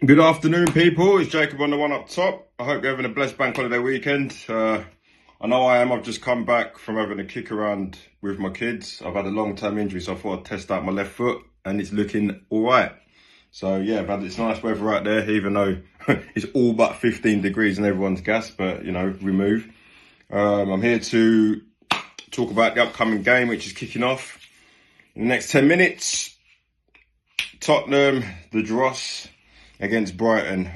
Good afternoon, people. It's Jacob on the one up top. I hope you're having a blessed bank holiday weekend. I know I am. I've just come back from having a kick around with my kids. I've had a long-term injury, so I thought I'd test out my left foot, and it's looking all right. So yeah, I've had this nice weather out there, even though it's all but 15 degrees and everyone's gas, but we move. I'm here to talk about the upcoming game, which is kicking off in the next 10 minutes. Tottenham, the Dross, against Brighton.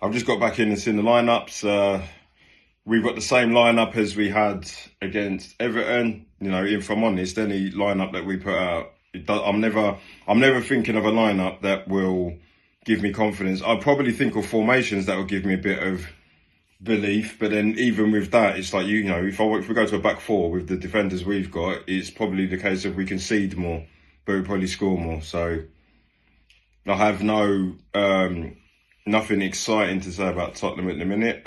I've just got back in and seen the lineups. We've got the same lineup as we had against Everton. If I'm honest, any lineup that we put out, I'm never thinking of a lineup that will give me confidence. I'll probably think of formations that will give me a bit of belief, but then even with that, it's like if we go to a back four with the defenders we've got, it's probably the case of we concede more, but we probably score more. So I have nothing exciting to say about Tottenham at the minute.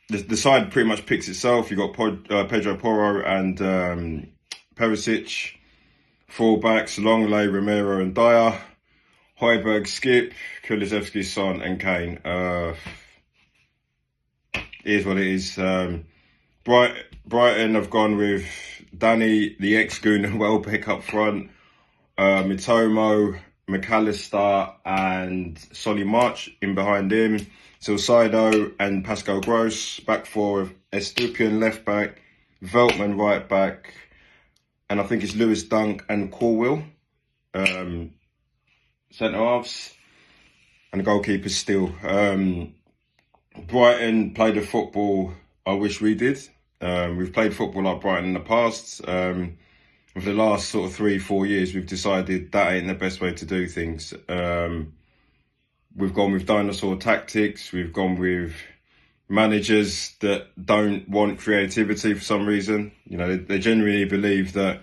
The side pretty much picks itself. You've got Pedro Porro and Perisic, fullbacks, Longley, Romero and Dyer, Højbjerg, Skip, Kulusevski, Son and Kane. Here's what it is. Brighton have gone with Danny, the ex-Goon and Welbeck up front, Mitomo, McAllister and Solly March in behind him. Salcido and Pascal Gross, back four of Estupiñán left back, Veltman right back, and I think it's Lewis Dunk and Cornwall, centre halves, and the goalkeeper's still. Brighton played a football I wish we did. We've played football like Brighton in the past. For the last sort of 3-4 years, we've decided that ain't the best way to do things. We've gone with dinosaur tactics. We've gone with managers that don't want creativity for some reason. They genuinely believe that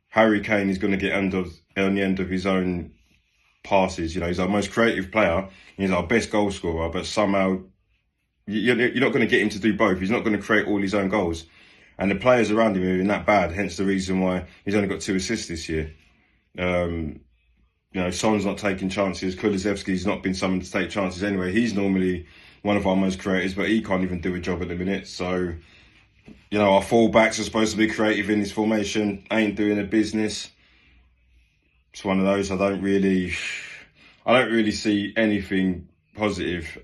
Harry Kane is going to get on the end of his own passes. He's our most creative player. He's our best goal scorer, but somehow you're not going to get him to do both. He's not going to create all his own goals. And the players around him are that bad, hence the reason why he's only got 2 assists this year. Son's not taking chances. Kulusevski's not been summoned to take chances anyway. He's normally one of our most creators, but he can't even do a job at the minute. So, our fullbacks are supposed to be creative in this formation, ain't doing a business. It's one of those. I don't really see anything positive.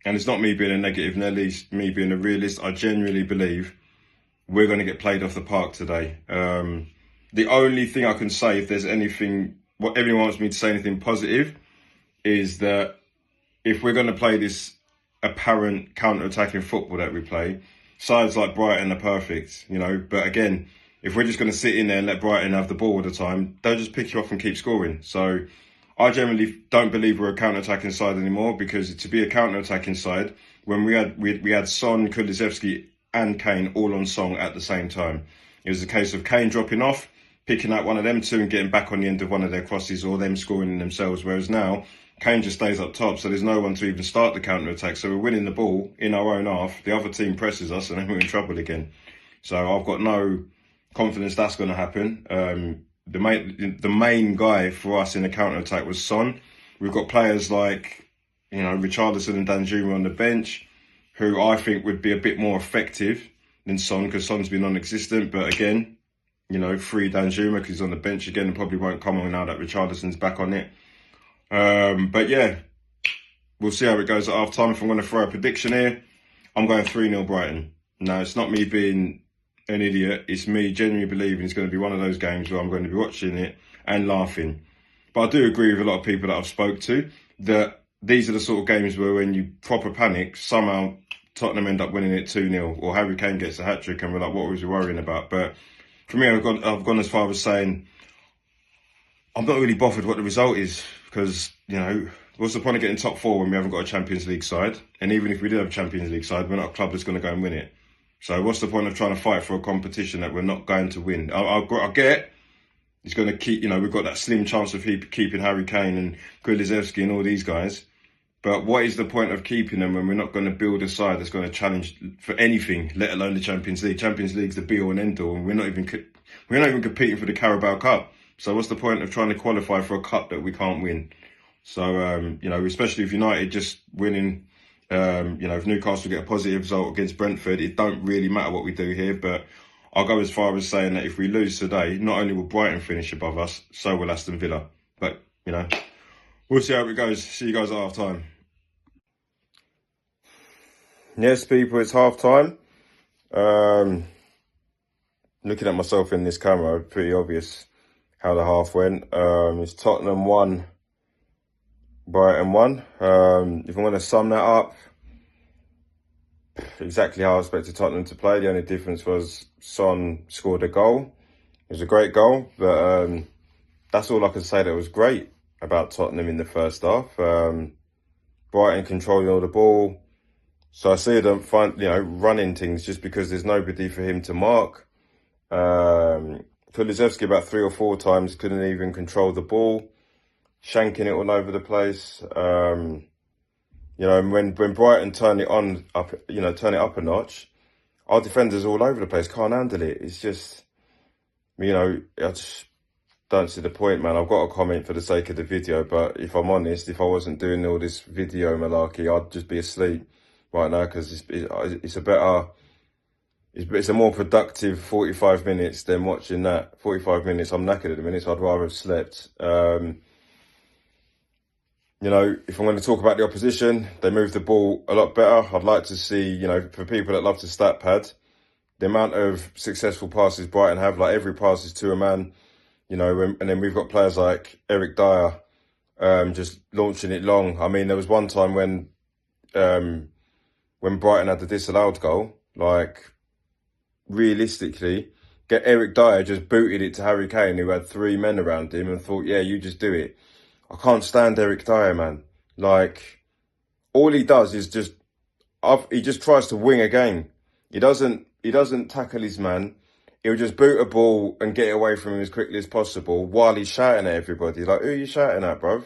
And it's not me being a negative Nelly, me being a realist. I genuinely believe we're going to get played off the park today. The only thing I can say, if there's anything, what everyone wants me to say anything positive, is that if we're going to play this apparent counter-attacking football that we play, sides like Brighton are perfect, But again, if we're just going to sit in there and let Brighton have the ball all the time, they'll just pick you off and keep scoring. So I generally don't believe we're a counter-attacking side anymore, because to be a counter-attacking side, when we had Son, Kulusevski and Kane all on song at the same time. It was a case of Kane dropping off, picking out one of them two and getting back on the end of one of their crosses, or them scoring themselves. Whereas now, Kane just stays up top, so there's no one to even start the counter-attack. So we're winning the ball in our own half, the other team presses us, and then we're in trouble again. So I've got no confidence that's going to happen. The main guy for us in the counter-attack was Son. We've got players like, Richarlison and Danjuma on the bench, who I think would be a bit more effective than Son, because Son's been non-existent. But again, free Danjuma because he's on the bench again and probably won't come on now that Richarlison's back on it. But yeah, we'll see how it goes at half-time. If I'm going to throw a prediction here, I'm going 3-0 Brighton. No, it's not me being an idiot. It's me genuinely believing it's going to be one of those games where I'm going to be watching it and laughing. But I do agree with a lot of people that I've spoke to that these are the sort of games where when you proper panic, somehow Tottenham end up winning it 2-0, or Harry Kane gets a hat-trick and we're like, what was we worrying about? But for me, I've gone as far as saying I'm not really bothered what the result is, because, what's the point of getting top four when we haven't got a Champions League side? And even if we did have a Champions League side, we're not a club that's going to go and win it. So what's the point of trying to fight for a competition that we're not going to win? I get it's going to keep, we've got that slim chance of keeping Harry Kane and Kulusevski and all these guys. But what is the point of keeping them when we're not going to build a side that's going to challenge for anything, let alone the Champions League? Champions League's the be-all and end-all, and we're not even competing for the Carabao Cup. So what's the point of trying to qualify for a cup that we can't win? So, you know, especially if United just winning, you know, if Newcastle get a positive result against Brentford, it don't really matter what we do here. But I'll go as far as saying that if we lose today, not only will Brighton finish above us, so will Aston Villa. But, you know, we'll see how it goes. See you guys at half time. Yes, people, it's half time. Looking at myself in this camera, pretty obvious how the half went. It's Tottenham 1, Brighton 1. If I'm going to sum that up, exactly how I expected Tottenham to play. The only difference was Son scored a goal. It was a great goal, but that's all I can say that was great about Tottenham in the first half. Brighton controlling all the ball. So I see them running things just because there's nobody for him to mark. Kulusevski about 3 or 4 times couldn't even control the ball, shanking it all over the place. You know, when Brighton turn it up a notch, our defenders all over the place can't handle it. It's just, you know, I just don't see the point, man. I've got a comment for the sake of the video, but if I'm honest, if I wasn't doing all this video malarkey, I'd just be asleep right now because it's a more productive 45 minutes than watching that. 45 minutes, I'm knackered at the minute, so I'd rather have slept. You know, if I'm going to talk about the opposition, they moved the ball a lot better. I'd like to see, you know, for people that love to stat pad, the amount of successful passes Brighton have, like every pass is to a man, you know, and then we've got players like Eric Dyer just launching it long. I mean, there was one time when Brighton had the disallowed goal, like, realistically, get Eric Dyer just booted it to Harry Kane, who had 3 men around him, and thought, yeah, you just do it. I can't stand Eric Dyer, man. Like, all he does is he just tries to wing a game. He doesn't tackle his man. He'll just boot a ball and get away from him as quickly as possible while he's shouting at everybody. Like, who are you shouting at, bruv?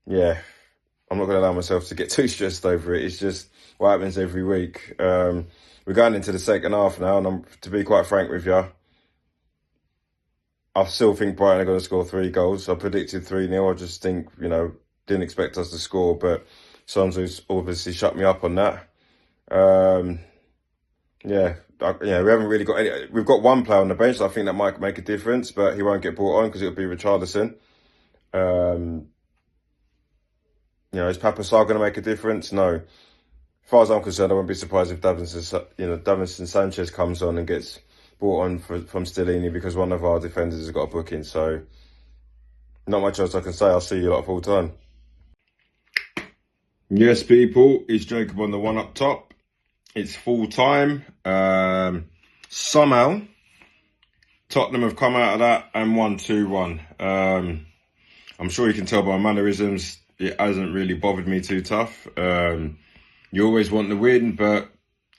Yeah, I'm not going to allow myself to get too stressed over it. It's just what happens every week. We're going into the second half now, and to be quite frank with you, I still think Brighton are going to score 3 goals. I predicted 3-0. I just think, you know, didn't expect us to score, but Son's obviously shut me up on that. Yeah, we haven't really got any. We've got one player on the bench. So I think that might make a difference, but he won't get brought on because it'll be Richarlison. You know, is Papasar going to make a difference? No. As far as I'm concerned, I won't be surprised if Davinson Sanchez comes on and gets brought on from Stellini because one of our defenders has got a booking. So, not much else I can say. I'll see you lot full time. Yes, people, it's Jacob on the one up top. It's full time. Somehow, Tottenham have come out of that and won 2-1. I'm sure you can tell by my mannerisms, it hasn't really bothered me too tough. You always want the win, but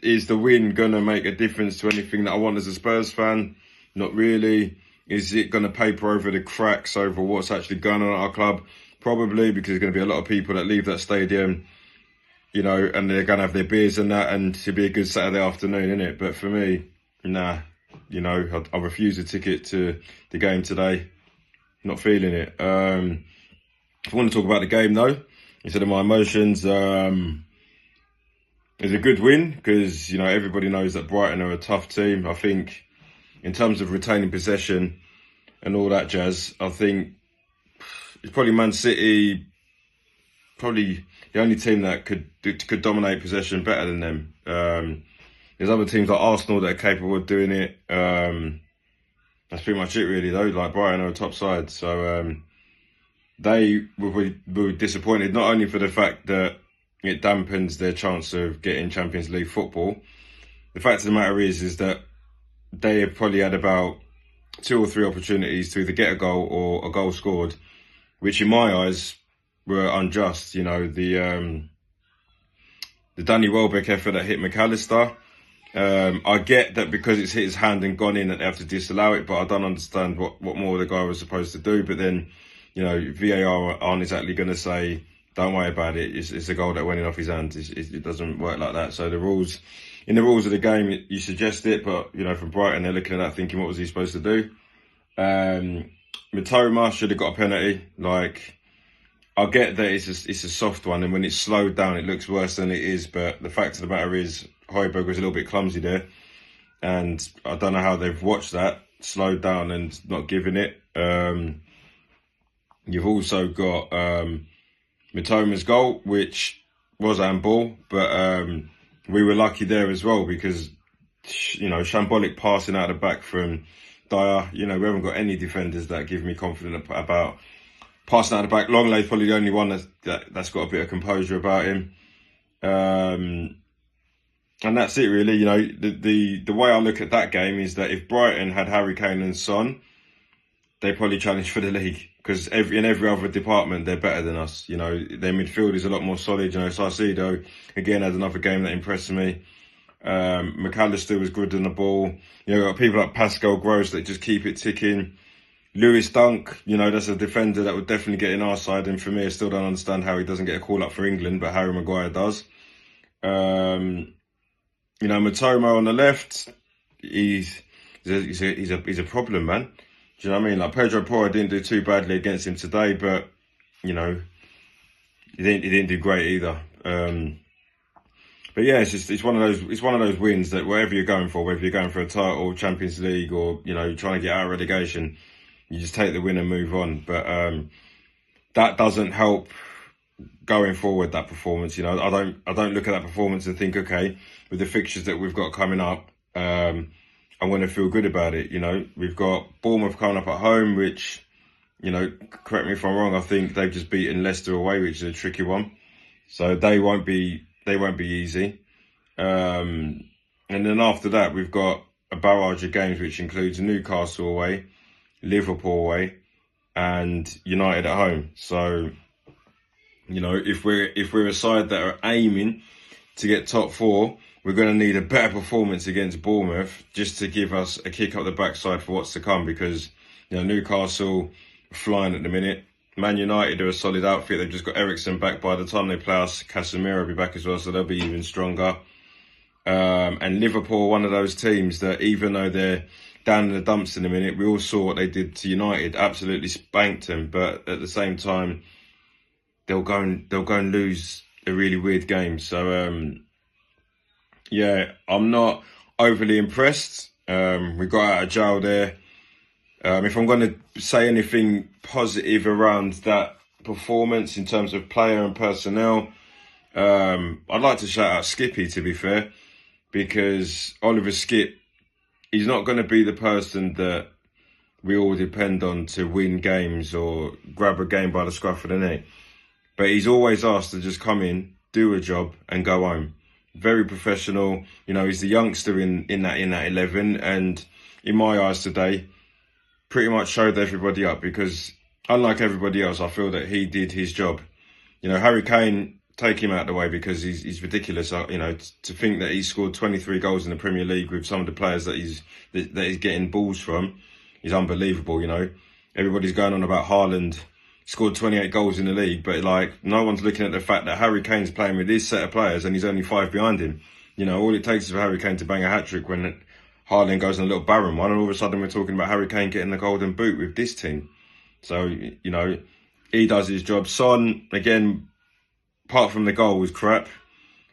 is the win going to make a difference to anything that I want as a Spurs fan? Not really. Is it going to paper over the cracks over what's actually going on at our club? Probably, because there's going to be a lot of people that leave that stadium, you know, and they're going to have their beers and that, and it'll be a good Saturday afternoon, innit? But for me, nah, you know, I refuse a ticket to the game today. Not feeling it. If I want to talk about the game, though, instead of my emotions, it's a good win because, you know, everybody knows that Brighton are a tough team. I think in terms of retaining possession and all that jazz, I think it's probably Man City, probably the only team that could dominate possession better than them. There's other teams like Arsenal that are capable of doing it. That's pretty much it, really, though. Like, Brighton are a top side. So they were disappointed, not only for the fact that it dampens their chance of getting Champions League football. The fact of the matter is that they have probably had about 2 or 3 opportunities to either get a goal or a goal scored, which in my eyes were unjust. You know, the Danny Welbeck effort that hit McAllister. I get that because it's hit his hand and gone in that they have to disallow it, but I don't understand what more the guy was supposed to do. But then, you know, VAR aren't exactly going to say, don't worry about it. It's a goal that went in off his hand. It doesn't work like that. So in the rules of the game, you suggest it, but, you know, from Brighton, they're looking at that thinking, what was he supposed to do? Mitoma should have got a penalty. Like, I get that it's a soft one, and when it's slowed down, it looks worse than it is. But the fact of the matter is, Højbjerg was a little bit clumsy there, and I don't know how they've watched that, slowed down and not giving it. You've also got Mitoma's goal, which was handball, but we were lucky there as well because, you know, shambolic passing out the back from Dyer. You know, we haven't got any defenders that give me confidence about passing out the back. Longlay's probably the only one that's got a bit of composure about him. And that's it really. You know, the way I look at that game is that if Brighton had Harry Kane and Son, they probably challenge for the league because in every other department they're better than us. You know, their midfield is a lot more solid. You know, Sarcedo again had another game that impressed me. McAllister was good on the ball. You know, got people like Pascal Gross that just keep it ticking. Lewis Dunk, you know, that's a defender that would definitely get in our side. And for me, I still don't understand how he doesn't get a call up for England, but Harry Maguire does. You know, Mitoma on the left, he's a problem, man. Do you know what I mean? Like, Pedro Porro didn't do too badly against him today, but, you know, he didn't do great either. But yeah, it's one of those wins that wherever you're going for, whether you're going for a title, Champions League, or, you know, trying to get out of relegation, you just take the win and move on. But that doesn't help going forward, that performance. You know, I don't look at that performance and think, okay, with the fixtures that we've got coming up, I want to feel good about it. You know, we've got Bournemouth coming up at home, which, you know, correct me if I'm wrong, I think they've just beaten Leicester away, which is a tricky one. So they won't be easy. And then after that, we've got a barrage of games, which includes Newcastle away, Liverpool away, and United at home. So, you know, if we're a side that are aiming to get top four, we're going to need a better performance against Bournemouth just to give us a kick up the backside for what's to come. Because, you know, Newcastle are flying at the minute. Man United are a solid outfit. They've just got Eriksen back. By the time they play us, Casemiro will be back as well, so they'll be even stronger. And Liverpool, one of those teams that, even though they're down in the dumps in a minute, we all saw what they did to United. Absolutely spanked them. But at the same time, they'll go and lose a really weird game. So yeah, I'm not overly impressed. We got out of jail there. If I'm going to say anything positive around that performance in terms of player and personnel, I'd like to shout out Skippy, to be fair, because Oliver Skipp, he's not going to be the person that we all depend on to win games or grab a game by the scruff of the neck. But he's always asked to just come in, do a job and go home. Very professional. You know, he's the youngster in that 11. And in my eyes today, pretty much showed everybody up, because unlike everybody else, I feel that he did his job. You know, Harry Kane, take him out of the way because he's ridiculous. You know, to think that he's scored 23 goals in the Premier League with some of the players that he's getting balls from is unbelievable. You know, everybody's going on about Haaland scored 28 goals in the league, but like, no one's looking at the fact that Harry Kane's playing with his set of players and he's only 5 behind him. You know, all it takes is for Harry Kane to bang a hat-trick when Haaland goes on a little barren one, and all of a sudden we're talking about Harry Kane getting the golden boot with this team. So, you know, he does his job. Son, again, apart from the goal, was crap.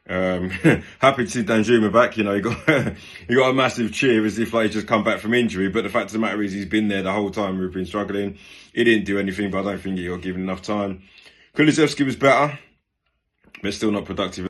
Happy to see Danjuma back. You know, he got a massive cheer as if like he's just come back from injury. But the fact of the matter is, he's been there the whole time we've been struggling. He didn't do anything, but I don't think he got given enough time. Kulusevski was better, but still not productive.